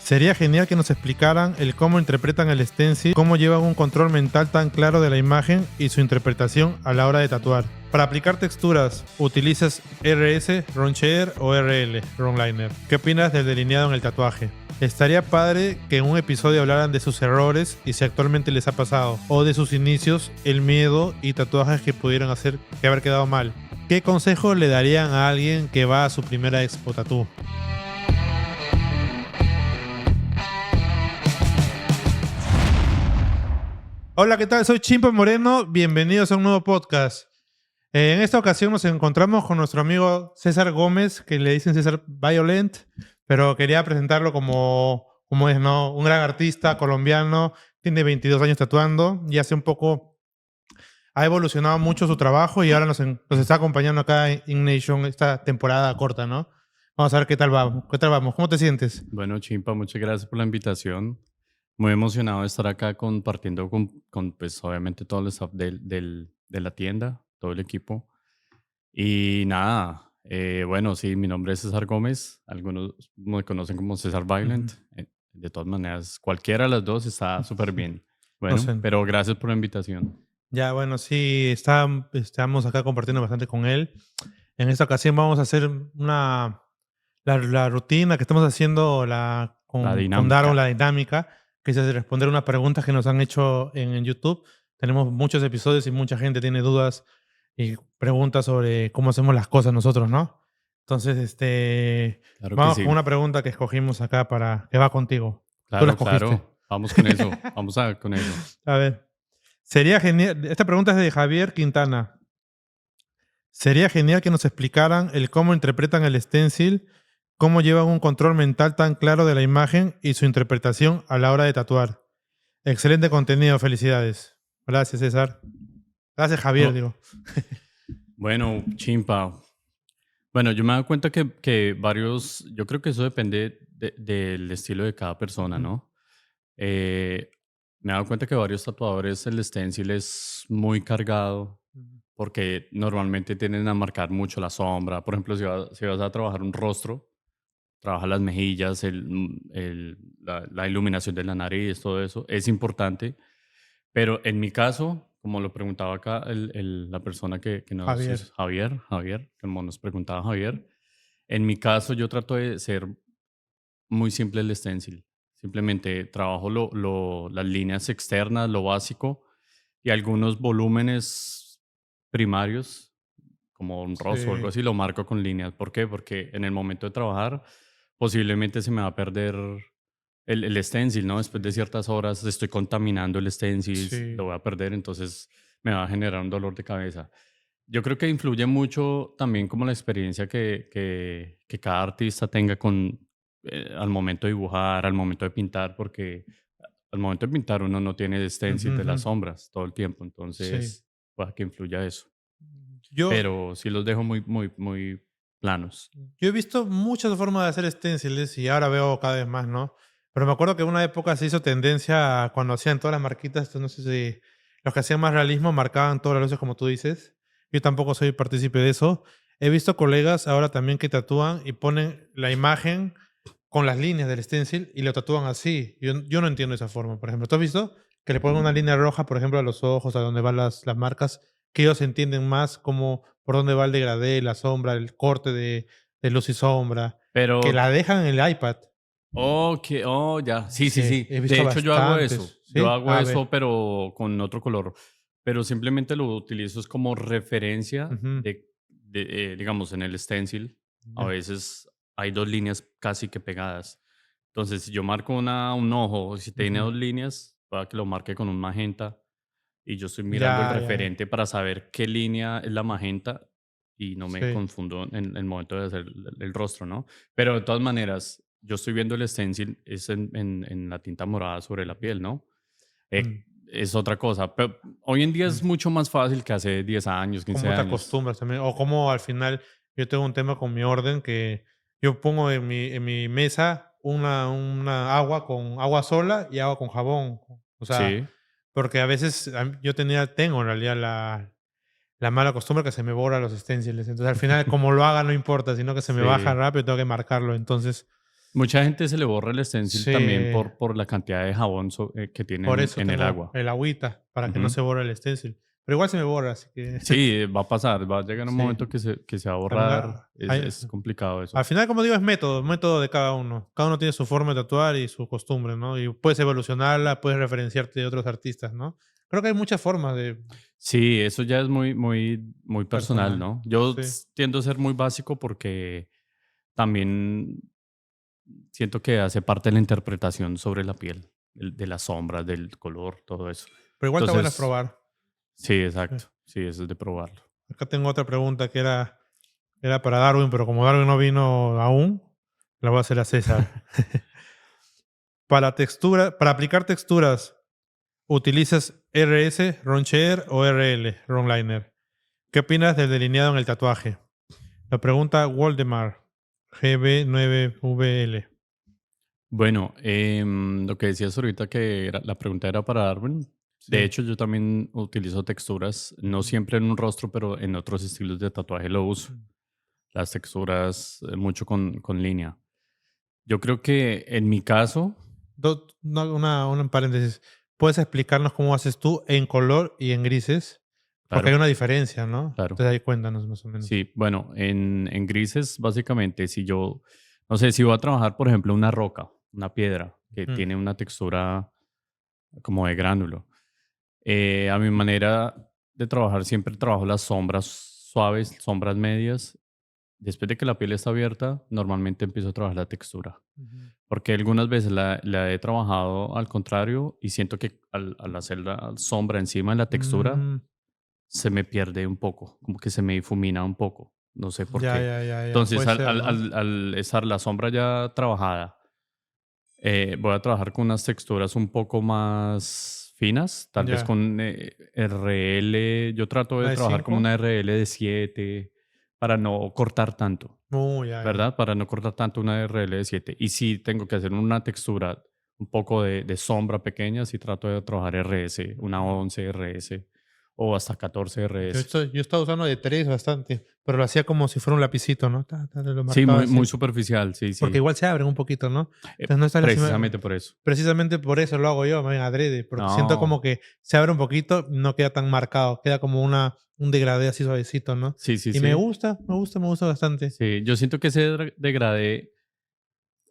Sería genial que nos explicaran el cómo interpretan el stencil, cómo llevan un control mental tan claro de la imagen y su interpretación a la hora de tatuar. Para aplicar texturas, ¿utilizas RS, Round Shader o RL, Round Liner? ¿Qué opinas del delineado en el tatuaje? Estaría padre que en un episodio hablaran de sus errores y si actualmente les ha pasado, o de sus inicios, el miedo y tatuajes que pudieron hacer que haber quedado mal. ¿Qué consejo le darían a alguien que va a su primera expo tatú? Hola, ¿qué tal? Soy Chimpa Moreno. Bienvenidos a un nuevo podcast. En esta ocasión nos encontramos con nuestro amigo César Gómez, que le dicen César Violent, pero quería presentarlo como es, ¿no? Un gran artista colombiano, tiene 22 años tatuando y hace un poco ha evolucionado mucho su trabajo y ahora nos está acompañando acá en InNation esta temporada corta, ¿no? Vamos a ver qué tal vamos. ¿Cómo te sientes? Bueno, Chimpa, muchas gracias por la invitación. Muy emocionado de estar acá compartiendo pues, obviamente todo el staff de la tienda, todo el equipo. Y nada, bueno, sí, mi nombre es César Gómez. Algunos me conocen como César Violent. Ujú. De todas maneras, cualquiera de las dos está súper bien. No Bueno, sé. pero gracias por la invitación. Ya, bueno, sí, estamos acá compartiendo bastante con él. En esta ocasión vamos a hacer la rutina que estamos haciendo La con Daron, dinámica. la dinámica, que es de responder unas preguntas que nos han hecho en YouTube. Tenemos muchos episodios y mucha gente tiene dudas y preguntas sobre cómo hacemos las cosas nosotros, ¿no? Entonces, Claro que vamos con sí. una pregunta que escogimos acá que va contigo. Tú la Claro, escogiste. claro. Vamos con eso. Con eso. A ver, sería genial. Esta pregunta es de Javier Quintana. Sería genial que nos explicaran el cómo interpretan el stencil, cómo llevan un control mental tan claro de la imagen y su interpretación a la hora de tatuar. Excelente contenido, felicidades. Gracias, César. Gracias, Javier, Oh, digo. bueno, Chimpa. Bueno, yo me he dado cuenta que varios, yo creo que eso depende del estilo de cada persona, Ujú, ¿no? Eh, Me he dado cuenta que varios tatuadores el stencil es muy cargado ujú. porque normalmente tienden a marcar mucho la sombra. Por ejemplo, si vas a trabajar un rostro, trabaja las mejillas, la iluminación de la nariz, todo eso, es importante. Pero en mi caso, como lo preguntaba acá la persona que nos hizo, Javier. Javier, como nos preguntaba Javier, en mi caso yo trato de ser muy simple el stencil. Simplemente trabajo las líneas externas, lo básico, y algunos volúmenes primarios, como un rostro o algo Sí. así, lo marco con líneas. ¿Por qué? Porque en el momento de trabajar posiblemente se me va a perder el stencil, ¿no? Después de ciertas horas estoy contaminando el stencil, Sí. lo voy a perder, entonces me va a generar un dolor de cabeza. Yo creo que influye mucho también como la experiencia que cada artista tenga al momento de dibujar, al momento de pintar, porque al momento de pintar uno no tiene Ujú, stencil de ujú. las sombras todo el tiempo, Sí. entonces puede que influya eso. Yo, Pero sí los dejo muy, muy, muy planos. yo he visto muchas formas de hacer stencils y ahora veo cada vez más, ¿no? Pero me acuerdo que en una época se hizo tendencia cuando hacían todas las marquitas, no sé si los que hacían más realismo marcaban todas las luces como tú dices. Yo tampoco soy partícipe de eso. He visto colegas ahora también que tatúan y ponen la imagen con las líneas del stencil y lo tatúan así. Yo no entiendo esa forma, por ejemplo. ¿Tú has visto que le ponen una línea roja, por ejemplo, a los ojos, a donde van las marcas, que ellos entienden más cómo, por dónde va el degradé, la sombra, el corte de luz y sombra, que Pero, la dejan en el iPad? oh, ya, sí, sí, Sí, sí. he De visto hecho, yo hago bastantes, eso. Yo ¿sí? hago A eso, ver. pero con otro color. Pero simplemente lo utilizo es como referencia Ujú, digamos, en el stencil. A ya, veces hay dos líneas casi que pegadas. Entonces, si yo marco un ojo, si tiene ujú. dos líneas, para que lo marque con un magenta y yo estoy mirando el Ya, ya, ya. referente para saber qué línea es la magenta y no me Sí. confundo en el momento de hacer el rostro, ¿no? Pero de todas maneras, yo estoy viendo el stencil, es en la tinta morada sobre la piel, ¿no? Mm, Es otra cosa. Pero hoy en día mm. es mucho más fácil que hace 10 años, 15 Cómo te años. acostumbras también, o cómo al final yo tengo un tema con mi orden que yo pongo en mi mesa una agua con agua sola y agua con jabón. O sea, Sí, porque a veces tengo en realidad la mala costumbre que se me borra los stencils. Entonces al final como lo haga no importa, sino que se me baja sí. rápido, tengo que marcarlo. Entonces, Mucha gente se le borra el stencil Sí, también por la cantidad de jabón que tiene por eso en el tengo agua. el agüita, para que no Ujú. se borre el stencil. Pero igual se me borra, así que Sí, va a pasar, va a llegar un sí. momento que se va a Al borrar. final, hay- Es complicado eso. al final, como digo, es método, método de cada uno. Cada uno tiene su forma de tatuar y su costumbre, ¿no? Y puedes evolucionarla, puedes referenciarte de otros artistas, ¿no? Creo que hay muchas formas de Sí, eso ya es muy personal, personal. ¿no? Yo Sí. tiendo a ser muy básico porque también siento que hace parte de la interpretación sobre la piel, de las sombras, del color, todo eso. Pero igual está bueno Entonces, probar. sí, Sí. exacto. Sí, eso es de probarlo. Acá tengo otra pregunta que era para Darwin, pero como Darwin no vino aún, la voy a hacer a César. Para aplicar texturas, ¿utilizas RS, Roncher o RL, Ronliner? ¿Qué opinas del delineado en el tatuaje? La pregunta Waldemar, GB9VL. Bueno, lo que decías ahorita la pregunta era para Darwin. De Sí. hecho, yo también utilizo texturas, no Mm, siempre en un rostro, pero en otros estilos de tatuaje lo uso. mm. Las texturas, mucho con línea. Yo creo que en mi caso, Una paréntesis. ¿Puedes explicarnos cómo haces tú en color y en grises? Porque hay claro, una diferencia, ¿no? claro. Entonces ahí cuéntanos más o menos. Sí, bueno, en grises, básicamente, si yo, no sé, si voy a trabajar, por ejemplo, una roca, una piedra, que Mm, tiene una textura como de gránulo. A mi manera de trabajar, siempre trabajo las sombras suaves, sombras medias. Después de que la piel está abierta, normalmente empiezo a trabajar la textura. ujú. Porque algunas veces la he trabajado al contrario y siento que al hacer la sombra encima de la textura, Mm, se me pierde un poco, como que se me difumina un poco. No sé por ya, qué. ya, ya, ya. Entonces, Puede ser, ¿no? al estar la sombra ya trabajada, voy a trabajar con unas texturas un poco más finas, tal vez Ya. con RL. Yo trato ¿Una de de trabajar como 5? una RL de 7 para no cortar tanto, Ya, ya. ¿verdad? Para no cortar tanto una RL de 7. Y si tengo que hacer una textura un poco de sombra pequeña, si trato de trabajar RS, una Ujú. 11 RS o hasta 14 RS. Yo estaba usando de 3 bastante, pero lo hacía como si fuera un lapicito, ¿no? Lo Sí, marcaba muy así. superficial, sí, Porque sí. igual se abren un poquito, ¿no? Entonces no está lastima. Precisamente por eso. Precisamente por eso lo hago yo, más bien adrede, porque siento No, como que se abre un poquito, no queda tan marcado, queda como un degradé así suavecito, ¿no? sí, sí, Y me sí. gusta, me gusta, me gusta bastante. Sí, yo siento que ese degradé,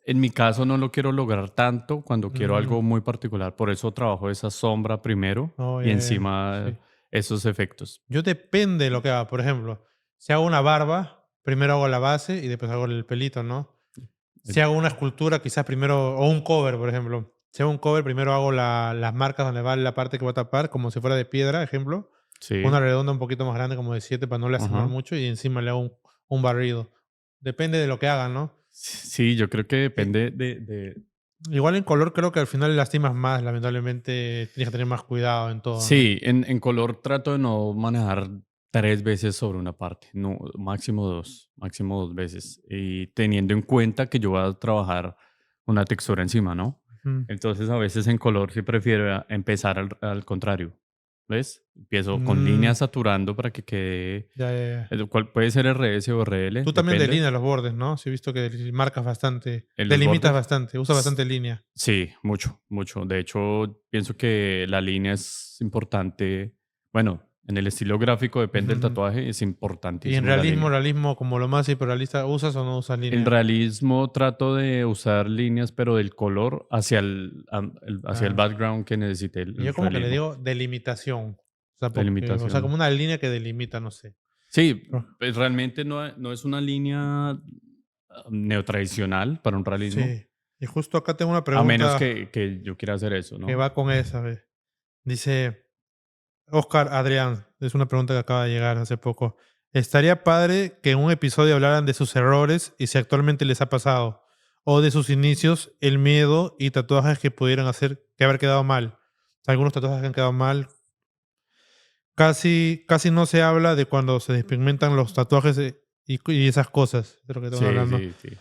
en mi caso, no lo quiero lograr tanto cuando quiero Mm, algo muy particular. Por eso trabajo esa sombra primero oh, y ya, ya, ya, encima sí. esos efectos. Yo depende de lo que haga. Por ejemplo, si hago una barba, primero hago la base y después hago el pelito, ¿no? Eh, Si hago una escultura, quizás primero, o un cover, por ejemplo. Si hago un cover, primero hago las marcas donde va la parte que voy a tapar, como si fuera de piedra, ejemplo. Sí, Una redonda un poquito más grande, como de 7 para no lastimar ajá. mucho, y encima le hago un barrido. Depende de lo que hagan, ¿no? Sí, yo creo que I- depende Igual en color creo que al final lastimas más, lamentablemente tienes que tener más cuidado en todo, ¿no? Sí, en color trato de no manejar 3 veces sobre una parte, no, máximo dos veces. Y teniendo en cuenta que yo voy a trabajar una textura encima, ¿no? Ujú. Entonces a veces en color sí prefiero empezar al contrario, ¿ves? Empiezo con Mm, líneas saturando para que quede, ya, ya, ya. el cual puede ser RS o RL, Tú también depende, delineas los bordes, ¿no? Sí, he visto que marcas bastante, en los delimitas bordes. bastante, usas bastante línea. Sí, mucho, mucho. De hecho, pienso que la línea es importante. Bueno, en el estilo gráfico Ujú, depende del ujú. tatuaje, es Y en importantísimo la realismo, línea. realismo como lo más hiperrealista, ¿usas o no usas En línea? realismo trato de usar líneas, pero del color hacia el Ah, background que necesite y el yo como que le realismo, digo delimitación. O sea, o sea, como delimitación. una línea que delimita, no sé. Sí, Pero- pues realmente no es una línea neotradicional para un realismo, sí. Y justo acá tengo una a menos pregunta que yo quiera hacer eso, que ¿no? va con esa. Ve. Dice Oscar Adrián, es una pregunta que acaba de llegar hace poco. ¿Estaría padre que en un episodio hablaran de sus errores y si actualmente les ha pasado? O de sus inicios, el miedo y tatuajes que pudieran hacer que haber quedado mal. Algunos tatuajes que han quedado mal. Casi no se habla de cuando se despigmentan los tatuajes y esas cosas, de lo que estamos Sí, hablando. sí, sí.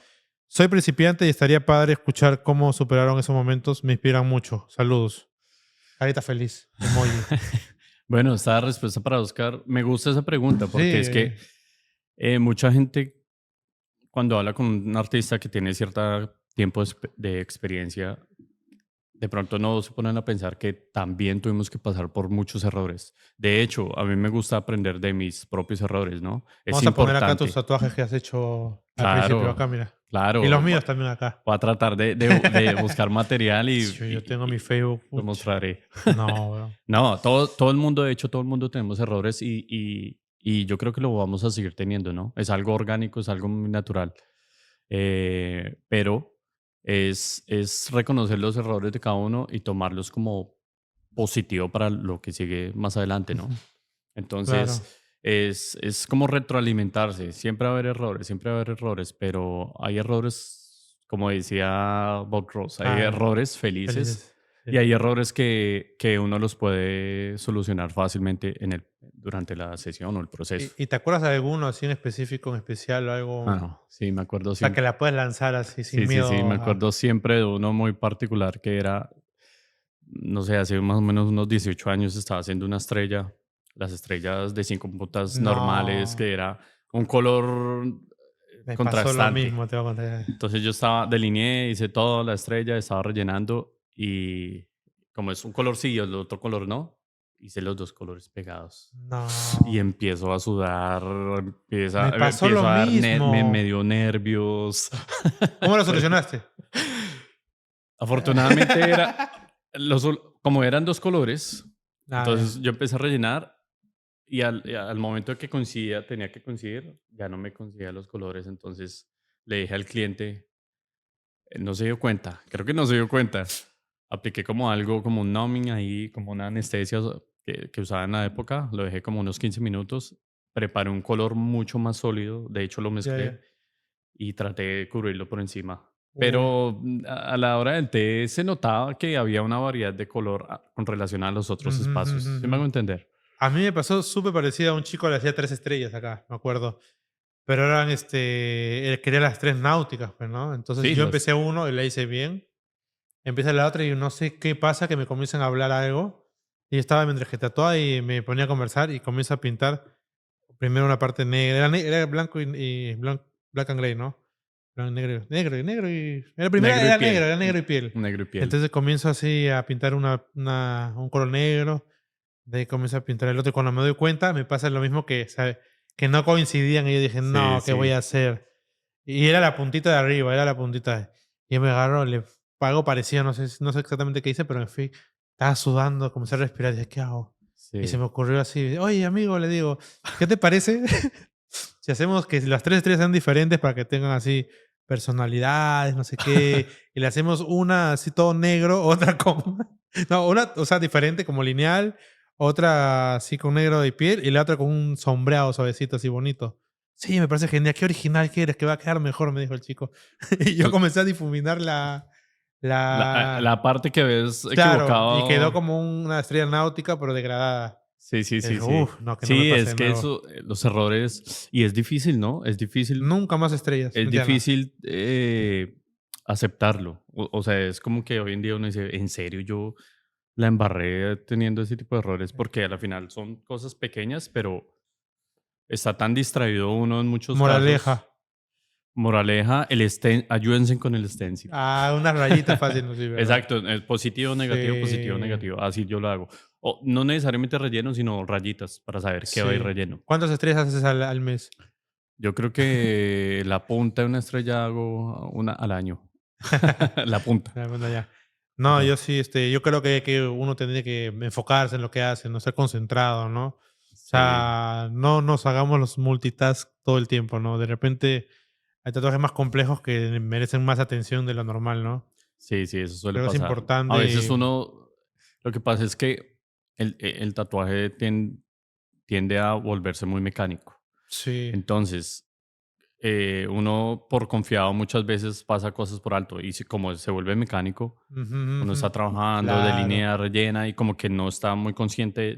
Soy principiante y estaría padre escuchar cómo superaron esos momentos. Me inspiran mucho. Saludos. Carita feliz. Emoji. Bueno, esta respuesta para Oscar. Me gusta esa pregunta Sí, porque es que mucha gente cuando habla con un artista que tiene cierta tiempo de experiencia, de pronto no se ponen a pensar que también tuvimos que pasar por muchos errores. De hecho, a mí me gusta aprender de mis propios errores, ¿no? Es Vamos a poner acá tus importante. tatuajes que has hecho al principio. Claro, Acá, mira. Y los claro. míos también acá. Voy a tratar de buscar material Sí, yo tengo mi y Facebook. lo Pucha. mostraré. No, bro. No, todo el mundo, de hecho, todo el mundo tenemos errores y yo creo que lo vamos a seguir teniendo, ¿no? Es algo orgánico, es algo muy natural. Pero es reconocer los errores de cada uno y tomarlos como positivo para lo que sigue más adelante, ¿no? Claro. Entonces, es como retroalimentarse. Siempre va a haber errores, pero hay errores, como decía Bob Ross, hay Ah, errores felices felices. y Sí. hay errores que uno los puede solucionar fácilmente durante la sesión o el proceso. ¿Y te acuerdas de alguno así en específico, en especial o algo? O Ah, sí, me acuerdo sea, que siempre. la puedes lanzar así sin Sí, sí, sí, me miedo a... acuerdo siempre de uno muy particular que era, no sé, hace más o menos unos 18 años estaba haciendo una estrella, las estrellas de 5 puntas normales, No, que era un color me pasó lo contrastante. mismo, te voy a contar. Entonces yo delineé, hice toda la estrella, estaba rellenando y como es un color sí y el otro color no, hice los dos colores pegados. Y No, empiezo a sudar, me pasó lo empiezo a dar, me mismo. dio nervios. ¿Cómo lo Fue- solucionaste? Afortunadamente como eran dos colores, Ah, ya. entonces yo empecé a rellenar y al momento de que tenía que coincidir, ya no me coincidía los colores, entonces le dije al cliente, él no se dio cuenta, creo que no se dio cuenta. Apliqué como algo, como un numbing ahí, como una anestesia que usaba en la época, lo dejé como unos 15 minutos, preparé un color mucho más sólido, de hecho lo Ya, ya. mezclé y traté de cubrirlo por encima. Uy. Pero a la hora del té se notaba que había una variedad de color con relación a los otros Ujú, ujú, espacios. ¿Sí me ujú. hago entender? A mí me pasó súper parecido a un chico, le hacía 3 estrellas acá, me acuerdo. Pero eran, él quería las 3 náuticas, pues, ¿no? Entonces Sí, yo empecé uno y la hice bien. Empieza la otra y no sé qué pasa, que me comienzan a hablar algo. Y yo estaba mientras que tatuaba y me ponía a conversar y comienzo a pintar primero una parte negra. Era blanco black and gray, ¿no? Negro, negro, negro y... La primera negro y piel. era negro y piel. Negro y piel. Entonces comienzo así a pintar un color negro. De ahí comienzo a pintar el otro. Y cuando me doy cuenta, me pasa lo mismo que, ¿sabe? Que no coincidían. Y yo dije, Sí, no, ¿qué voy sí. a hacer? Y era la puntita de arriba, era la puntita. Y yo me agarro, le algo parecido, no sé exactamente qué hice, pero me fui, estaba sudando, comencé a respirar, dije, ¿qué hago? Y se Sí. me ocurrió así, oye, amigo, le digo, ¿qué te parece si hacemos que las 3 estrellas sean diferentes para que tengan así personalidades, no sé qué, y le hacemos una así todo negro, otra con, no, una, o sea, diferente como lineal, otra así con negro de piel y la otra con un sombreado suavecito así bonito. Sí, me parece genial. ¿Qué original quieres? Que va a quedar mejor, me dijo el chico. Y yo comencé a difuminar la... La parte que ves Claro, y quedó equivocado. como una estrella náutica, pero degradada. Sí, sí, Y sí, dije, sí. uff, no, que no me Sí, pase de es que nuevo. eso, los errores, y es difícil, ¿no? Nunca más estrellas. Es Mentira, no. difícil aceptarlo. O sea, es como que hoy en día uno dice, ¿en serio yo la embarré teniendo ese tipo de errores? Porque a la final son cosas pequeñas, pero está tan distraído uno en muchos Moraleja. casos. Moraleja, ayúdense con el stencil. Ah, unas rayitas fácil, no sí, ¿verdad? Exacto, positivo, negativo, positivo, Sí. negativo. Así yo lo hago. O no necesariamente relleno, sino rayitas para saber qué va a ir Sí. relleno. ¿Cuántas estrellas haces al mes? Yo creo que la punta de una estrella hago una al año. La punta. Ya, bueno, ya. No, Pero yo sí, yo creo que uno tendría que enfocarse en lo que hace, no ser concentrado, ¿no? O sí, sea, no nos hagamos los multitask todo el tiempo, ¿no? De repente hay tatuajes más complejos que merecen más atención de lo normal, ¿no? sí, sí, eso suele Creo que es pasar. A veces importante. lo que pasa es que el tatuaje tiende a volverse muy mecánico. Sí. Entonces, uno por confiado muchas veces pasa cosas por alto y como se vuelve mecánico, Ujú, uno ujú. está trabajando, Claro. delinea, rellena y como que no está muy consciente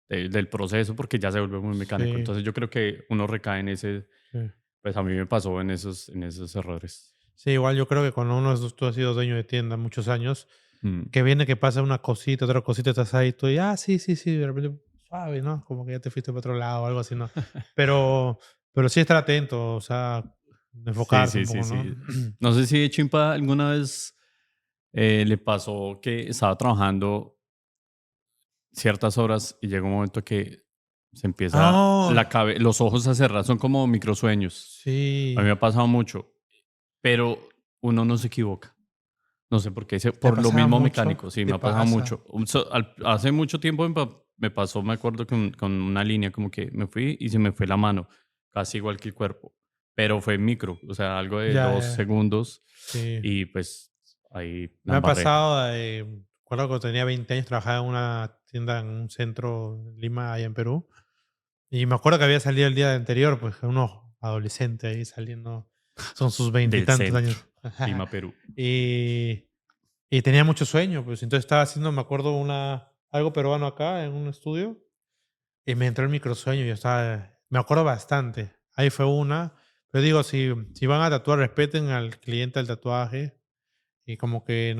del proceso porque ya se vuelve muy mecánico. Sí, Entonces yo creo que uno recae en ese, sí. pues a mí me pasó en esos errores. Sí, igual yo creo que cuando tú has sido dueño de tienda muchos años, Mm, que viene que pasa una cosita, otra cosita, estás ahí, tú y, sí, sí, sí, de repente, suave, ¿no? Como que ya te fuiste para otro lado o algo así, ¿no? Pero, pero sí estar atento, o sea, Sí, enfocarse un sí, sí, poco, ¿no? sí. No sé si Chimpa alguna vez le pasó que estaba trabajando ciertas horas y llega un momento que se empieza ¡Oh! los ojos a cerrar, son como microsueños. A mí me Sí, ha pasado mucho, pero uno no se equivoca. No sé por qué, ¿te por lo pasaba mismo mucho? mecánico, sí, ¿Te me ha pasado pasa? mucho. Hace mucho tiempo me pasó, me acuerdo, con una línea como que me fui y se me fue la mano, casi igual que el cuerpo, pero fue micro, o sea, algo de Ya, 2 segundos sí. y pues ahí la Me ha embarré. pasado, recuerdo cuando tenía 20 años, trabajaba en una tienda en un centro en Lima, allá en Perú. Y me acuerdo que había salido el día anterior, pues unos adolescentes ahí saliendo, son sus Del veintitantos centro, años. Lima, Perú. y, y tenía mucho sueño, pues entonces estaba haciendo, me acuerdo, algo peruano acá en un estudio y me entró el microsueño y yo estaba, me acuerdo bastante. Ahí fue una. Pero digo, si van a tatuar, respeten al cliente del tatuaje. Y como que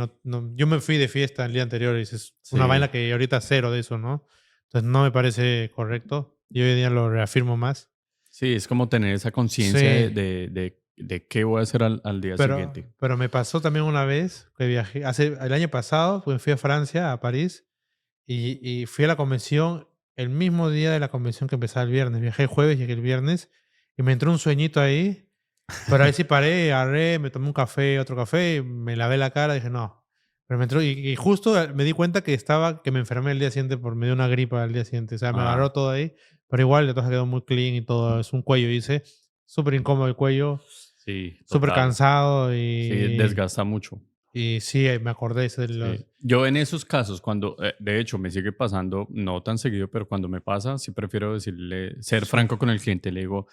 yo me fui de fiesta el día anterior y es una Sí, vaina que ahorita cero de eso, ¿no? Entonces no me parece correcto y hoy en día lo reafirmo más. sí, es como tener esa conciencia Sí, de qué voy a hacer al día siguiente. pero me pasó también una vez que viajé, el año pasado, pues fui a Francia, a París, y fui a la convención el mismo día de la convención que empezaba el viernes. Viajé el jueves, llegué el viernes y me entró un sueñito ahí, pero ahí sí paré, agarré, me tomé un café, otro café, me lavé la cara, dije, no. Pero me entró, y justo me di cuenta que me enfermé el día siguiente por me dio una gripa al día siguiente. O sea, me Ah, agarró todo ahí, pero igual de todas quedó muy clean y todo. Es un cuello, hice. Súper incómodo el cuello, sí, súper total. cansado Sí, desgasta mucho. y sí, me acordé de Sí. los... Yo en esos casos, cuando, de hecho, me sigue pasando, no tan seguido, pero cuando me pasa, sí prefiero decirle, ser Sí, franco con el cliente. Le digo,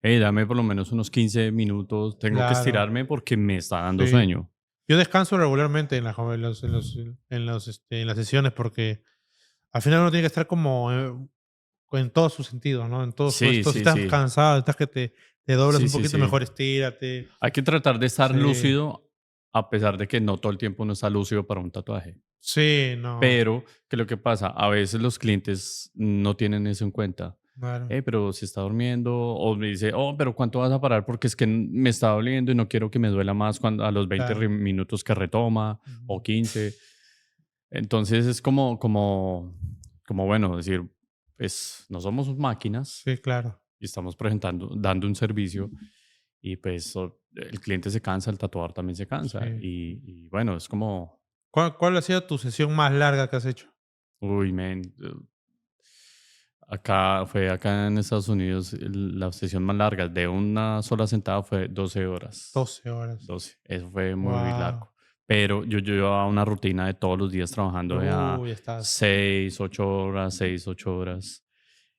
hey, dame por lo menos unos 15 minutos, tengo que claro, estirarme porque me está dando sí. sueño. Yo descanso regularmente en las sesiones porque al final uno tiene que estar como en todo su sentido, ¿no? En todo su Sí, esto. Si sí, estás sí. cansado, estás que te doblas Sí, un sí, poquito, sí. mejor estírate. Hay que tratar de estar Sí, lúcido, a pesar de que no todo el tiempo uno está lúcido para un tatuaje. sí, no, Pero, ¿qué es lo que pasa? A veces los clientes no tienen eso en cuenta. claro, Pero se está durmiendo, o me dice, oh, pero ¿cuánto vas a parar? Porque es que me está doliendo y no quiero que me duela más cuando, a los 20 claro. minutos que retoma o Ujú. 15. Entonces es como bueno, decir, pues no somos máquinas Sí, claro. y estamos dando un servicio y pues el cliente se cansa, el tatuador también se cansa Sí. y bueno, es como, ¿Cuál ha sido tu sesión más larga que has hecho? uy, man, acá en Estados Unidos, la sesión más larga de una sola sentada fue 12 horas. 12 horas. 12. Eso fue muy Wow. largo. Pero yo llevaba una rutina de todos los días trabajando de a Uy, estás. 6, 8 horas, 6, 8 horas.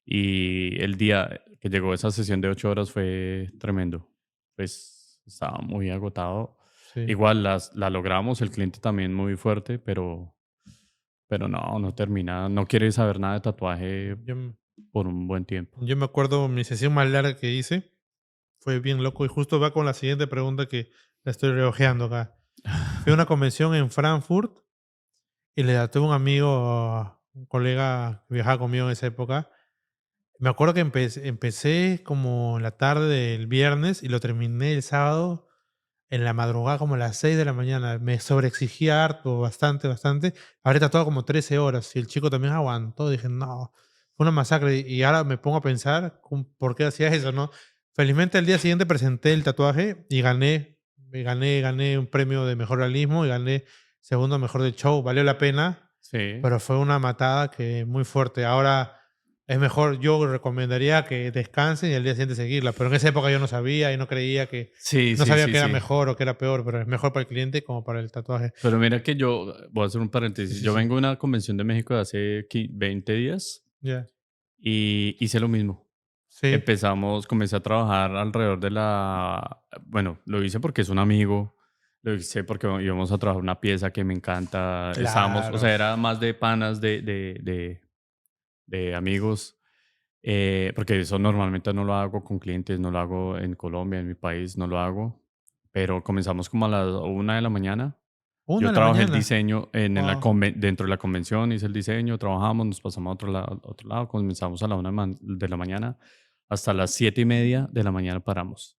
Y el día que llegó esa sesión de 8 horas fue tremendo. Pues estaba muy agotado. Sí. Igual la logramos, el cliente también muy fuerte, pero no termina, no quiere saber nada de tatuaje Yo, m- por un buen tiempo. yo me acuerdo mi sesión más larga que hice. Fue bien loco y justo va con la siguiente pregunta que la estoy reojeando acá. Fui a una convención en Frankfurt y le daté a un amigo, un colega que viajaba conmigo en esa época. Me acuerdo que empecé como en la tarde del viernes y lo terminé el sábado en la madrugada como a las 6 de la mañana. Me sobreexigía harto, bastante, bastante. Habré tratado como 13 horas y el chico también aguantó. Dije, no, fue una masacre. Y ahora me pongo a pensar por qué hacía eso, ¿no? Felizmente al día siguiente presenté el tatuaje y gané un premio de mejor realismo y gané segundo mejor del show. Valió la pena, Sí. pero fue una matada que muy fuerte. Ahora es mejor, yo recomendaría que descansen y al día siguiente seguirla, pero en esa época yo no sabía y no creía que, Sí, no sí, sabía sí, que era sí. mejor o que era peor, pero es mejor para el cliente como para el tatuaje. Pero mira que yo, voy a hacer un Sí, paréntesis, sí, yo sí. vengo de una convención de México de hace 20 días Ya. y hice lo mismo. Sí, Comencé a trabajar alrededor bueno, lo hice porque es un amigo, lo hice porque íbamos a trabajar una pieza que me encanta, o claro. sea, era más de panas de amigos, porque eso normalmente no lo hago con clientes, no lo hago en Colombia, en mi país, no lo hago, pero comenzamos como a las 1 de la mañana. Una Yo de la trabajé el mañana. diseño Wow. dentro de la convención, hice el diseño, trabajamos, nos pasamos a otro lado, comenzamos a la 1 de la mañana, hasta las 7:30 de la mañana paramos.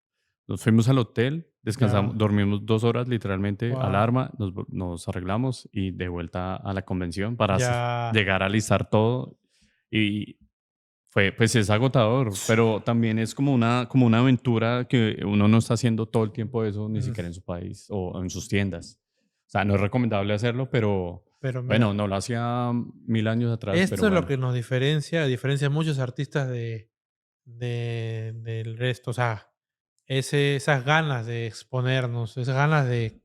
Nos fuimos al hotel, Ya. descansamos, dormimos 2 horas literalmente, Wow. alarma, nos arreglamos y de vuelta a la convención para Ya. llegar a alistar todo. Y pues es agotador, pero también es como una aventura que uno no está haciendo todo el tiempo eso, ni Mm, siquiera en su país o en sus tiendas. O sea, no es recomendable hacerlo, pero Pero bueno, mira, no lo hacía 1000 años atrás, pero esto es lo bueno. que nos diferencia a muchos artistas del resto. O sea, esas ganas de exponernos, esas ganas de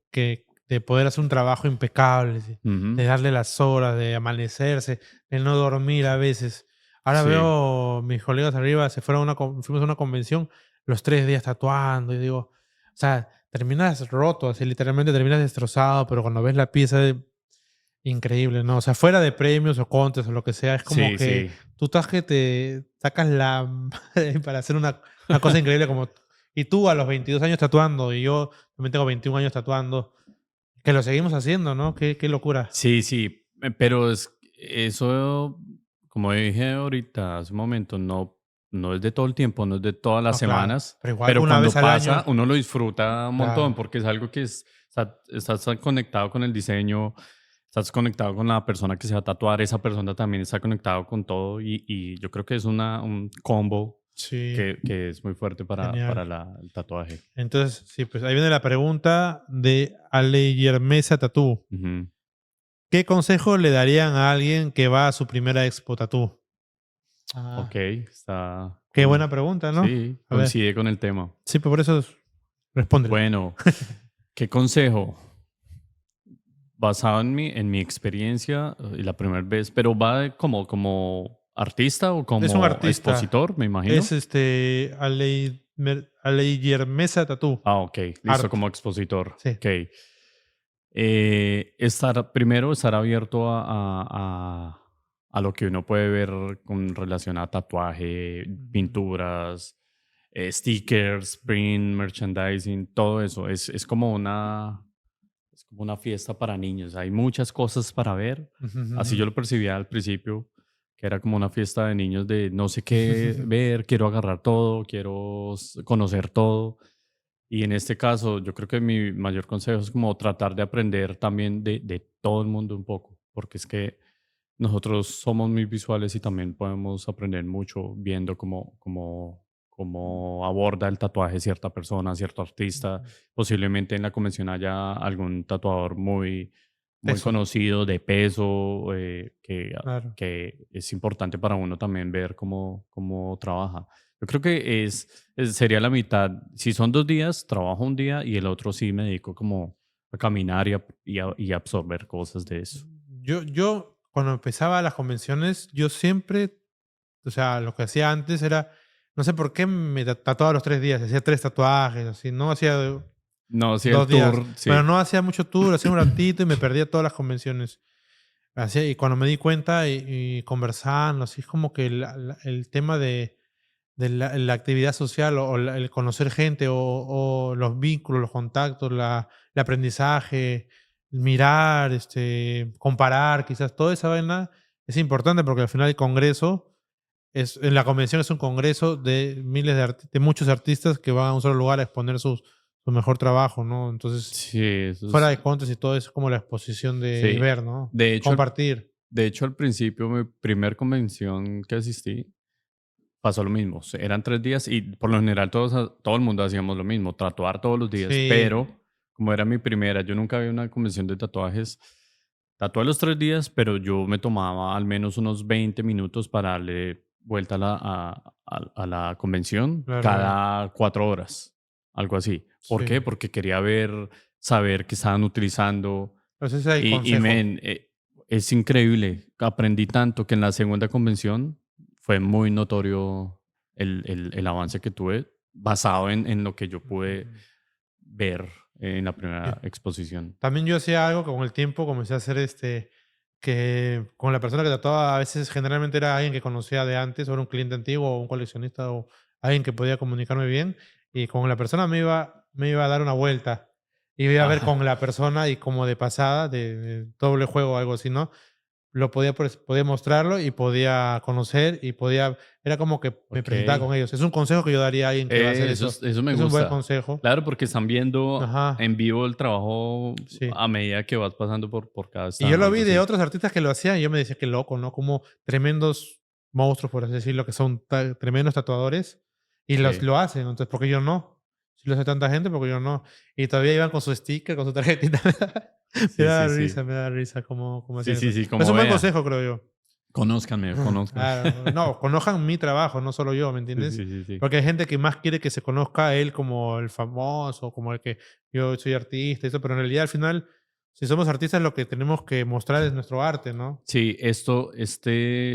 poder hacer un trabajo impecable, de Ujú. darle las horas, de amanecerse, de no dormir a veces. Ahora Sí, veo mis colegas arriba, fuimos a una convención, los 3 días tatuando, y digo, o sea, terminas roto, así literalmente terminas destrozado, pero cuando ves la pieza, increíble, ¿no? O sea, fuera de premios o contes o lo que sea, es como sí, que sí. tú estás que te sacas la madre para hacer una cosa increíble como. Y tú a los 22 años tatuando, y yo también tengo 21 años tatuando, que lo seguimos haciendo, ¿no? Qué locura. Sí, sí, pero eso, como dije ahorita, hace un momento, no es de todo el tiempo, no es de todas las No, claro. semanas, Pero igual, pero una vez cuando al pasa, año, uno lo disfruta un montón claro. porque es algo que estás tan conectado con el diseño, estás conectado con la persona que se va a tatuar, esa persona también está conectado con todo y yo creo que es un combo Sí, que es muy fuerte para genial. el tatuaje. Entonces, sí, pues ahí viene la pregunta de Ale Yermesa Tatú. Ujú. ¿Qué consejo le darían a alguien que va a su primera expo tatú? Ok, Ah, está qué buena pregunta, ¿no? sí, A ver. coincide con el tema. Sí, pues por eso respóndela. Bueno, ¿qué consejo? Basado en mi experiencia y la primera vez, pero va como artista o Es un como artista. expositor, me imagino. Es Aleidermesa Tatú Ah, ok, listo, Art. como expositor. Sí. Ok. Primero, estar abierto a lo que uno puede ver con relación a tatuaje, Ujú. pinturas, stickers, print, merchandising, todo eso. Es como una fiesta para niños. Hay muchas cosas para ver. Ujú, Así ujú. yo lo percibía al principio, que era como una fiesta de niños de no sé qué ver, quiero agarrar todo, quiero conocer todo. Y en este caso, yo creo que mi mayor consejo es como tratar de aprender también de todo el mundo un poco, porque es que nosotros somos muy visuales y también podemos aprender mucho viendo cómo aborda el tatuaje cierta persona, cierto artista. Posiblemente en la convención haya algún tatuador muy Eso, conocido de peso, claro. que es importante para uno también ver cómo trabaja. Yo creo que sería la mitad. Si son 2 días, trabajo un día y el otro sí me dedico como a caminar y absorber cosas de eso. Yo cuando empezaba las convenciones, yo siempre, o sea, lo que hacía antes era, no sé por qué me tatuaba los 3 días, hacía 3 tatuajes, así, no hacía No, sí, el 2 días, tour, pero sí. no hacía mucho tour, hacía un ratito y me perdía todas las convenciones. Así, y cuando me di cuenta y conversando, así es como que el tema de la actividad social el conocer gente o los vínculos, los contactos, el aprendizaje, mirar, comparar, quizás toda esa vaina es importante porque al final el congreso en la convención es un congreso de miles de muchos artistas que van a un solo lugar a exponer su mejor trabajo, ¿no? Entonces, Sí, eso fuera es, de contes y todo, es como la exposición de sí. ver, ¿no? De hecho, al, Compartir. de hecho, al principio, mi primer convención que asistí, pasó lo mismo. Eran 3 días y por lo general todo el mundo hacíamos lo mismo, tatuar todos los días. Sí. Pero como era mi primera, yo nunca había una convención de tatuajes. Tatué los 3 días, pero yo me tomaba al menos unos 20 minutos para darle vuelta a la convención Claro, claro. cada 4 horas, algo así. ¿Por Sí. qué? Porque quería saber qué estaban utilizando. Entonces ese es el Y consejo. es increíble. Aprendí tanto que en la segunda convención fue muy notorio el avance que tuve basado en lo que yo pude Ujú. ver en la Sí. primera exposición. También yo hacía algo que con el tiempo comencé a hacer que con la persona que trataba a veces generalmente era alguien que conocía de antes, o era un cliente antiguo, o un coleccionista, o alguien que podía comunicarme bien, y con la persona me iba a dar una vuelta. Y iba a ver Ajá. con la persona y como de pasada, de doble juego o algo así, ¿no? podía mostrarlo y podía conocer y podía, era como que me presentaba Ok. con ellos. Es un consejo que yo daría a alguien que va a hacer Eso, eso. eso me Es un buen gusta. consejo. Claro, porque están viendo Ajá, en vivo el trabajo sí. a medida que vas pasando por cada Y yo stand o lo algo vi de así. otros artistas que lo hacían y yo me decía, qué loco, ¿no? Como tremendos monstruos, por así decirlo, que son tremendos tatuadores y Sí, lo hacen. Entonces, ¿por qué yo no? Si lo hace tanta gente, ¿por qué yo no? Y todavía iban con su sticker, con su tarjetita. sí, sí, sí. Me da risa cómo Sí, hacían sí, eso. sí, Es como un buen vea. consejo, creo yo. Conózcanme, conózcanme. Claro, no, conozcan mi trabajo, no solo yo, ¿me Sí, entiendes? sí, sí, sí. Porque hay gente que más quiere que se conozca a él como el famoso, como el que yo soy artista, y eso, pero en realidad al final, si somos artistas, lo que tenemos que mostrar es nuestro arte, ¿no? Sí,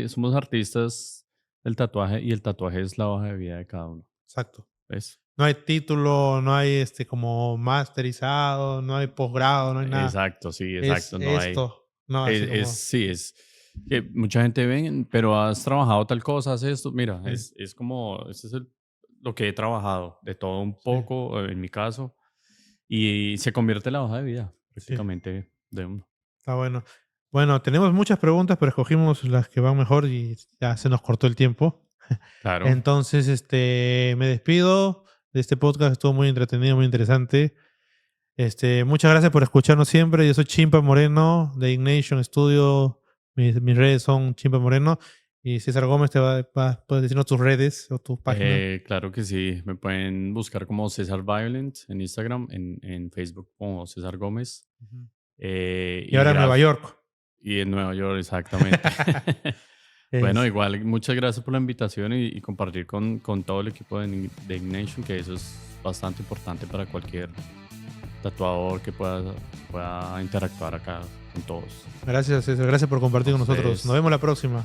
somos artistas del tatuaje y el tatuaje es la hoja de vida de cada uno. Exacto. ¿Ves? No hay título, no hay como masterizado, no hay posgrado, no hay nada. Exacto, sí, Es exacto. No hay. esto, no así como. Sí, es que mucha gente ven, pero has trabajado tal cosa, haces esto. Mira, Sí, es como, este es lo que he trabajado, de todo un sí, poco, en mi caso, y se convierte en la hoja de vida, sí, prácticamente, de uno. está bueno. Bueno, tenemos muchas preguntas, pero escogimos las que van mejor y ya se nos cortó el tiempo. Claro. Entonces, me despido de este podcast, estuvo muy entretenido, muy interesante. Muchas gracias por escucharnos siempre. Yo soy Chimpa Moreno de Ignation Studio. Mis redes son Chimpa Moreno. Y César Gómez puedes decirnos tus redes o tu página. Claro que sí, me pueden buscar como César Violent en Instagram, en Facebook como César Gómez. Ujú. Y Y ahora en Nueva York. y en Nueva York, exactamente. Bueno, Es- igual, muchas gracias por la invitación y compartir con todo el equipo de Ignation, que eso es bastante importante para cualquier tatuador que pueda interactuar acá con todos. Gracias, César. Gracias por compartir A con nosotros. Nos ustedes. vemos la próxima.